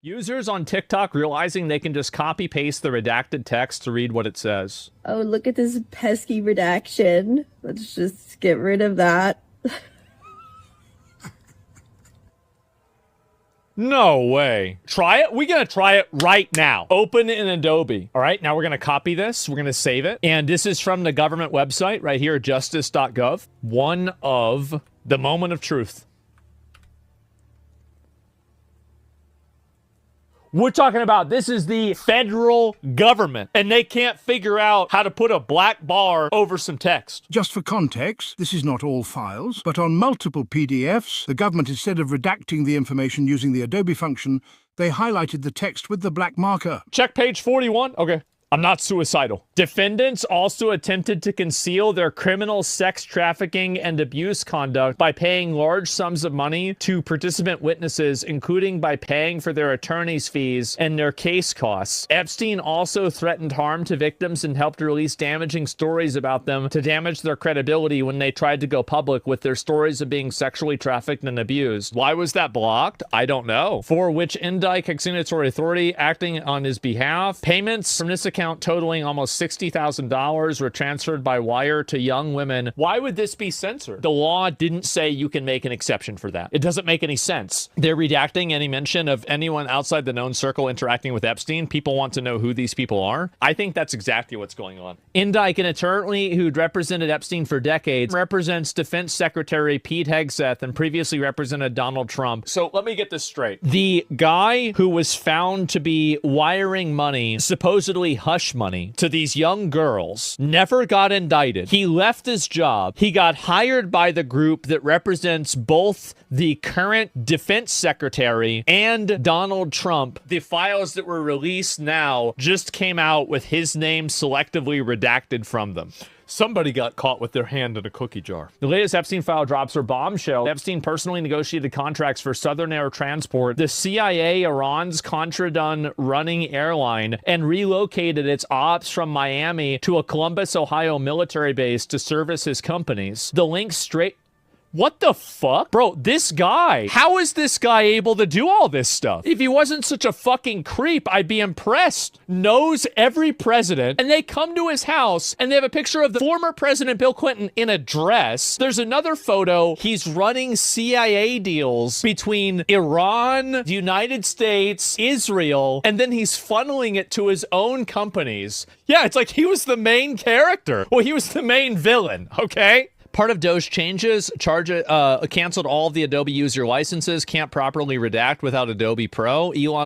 Users on TikTok realizing they can just copy paste the redacted text to read what it says. Oh, look at this pesky redaction. Let's just get rid of that. No way. Try it? We're gonna try it right now. Open in Adobe. All right, now we're gonna copy this. We're gonna save it. And this is from the government website right here, justice.gov. One of the moment of truth. We're talking about this is the federal government, and they can't figure out how to put a black bar over some text. Just for context, this is not all files, but on multiple PDFs, the government, instead of redacting the information using the Adobe function, they highlighted the text with the black marker. Check page 41. Okay. I'm not suicidal. Defendants also attempted to conceal their criminal sex trafficking and abuse conduct by paying large sums of money to participant witnesses, including by paying for their attorney's fees and their case costs. Epstein also threatened harm to victims and helped release damaging stories about them to damage their credibility when they tried to go public with their stories of being sexually trafficked and abused. Why was that blocked? I don't know. For which Indictment Executory Authority acting on his behalf. Payments from this account totaling almost $60,000 were transferred by wire to young women. Why would this be censored? The law didn't say you can make an exception for that. It doesn't make any sense. They're redacting any mention of anyone outside the known circle interacting with Epstein. People want to know who these people are. I think that's exactly what's going on. Indike, an attorney who'd represented Epstein for decades, represents Defense Secretary Pete Hegseth and previously represented Donald Trump. So let me get this straight. The guy who was found to be wiring money, supposedly hush money, to these young girls never got indicted. He left his job. He got hired by the group that represents both the current defense secretary and Donald Trump. The files that were released now just came out with his name selectively redacted from them. Somebody got caught with their hand in a cookie jar. The latest Epstein file drops are bombshell. Epstein personally negotiated contracts for Southern Air Transport, the CIA, Iran's Contradon running airline, and relocated its ops from Miami to a Columbus, Ohio military base to service his companies. The link straight... What the fuck? Bro, this guy, how is this guy able to do all this stuff? If he wasn't such a fucking creep, I'd be impressed. Knows every president, and they come to his house, and they have a picture of the former president, Bill Clinton, in a dress. There's another photo. He's running CIA deals between Iran, the United States, Israel, and then he's funneling it to his own companies. Yeah, it's like he was the main character. Well, he was the main villain, okay? Part of Doge changes, canceled all of the Adobe user licenses, can't properly redact without Adobe Pro. Elon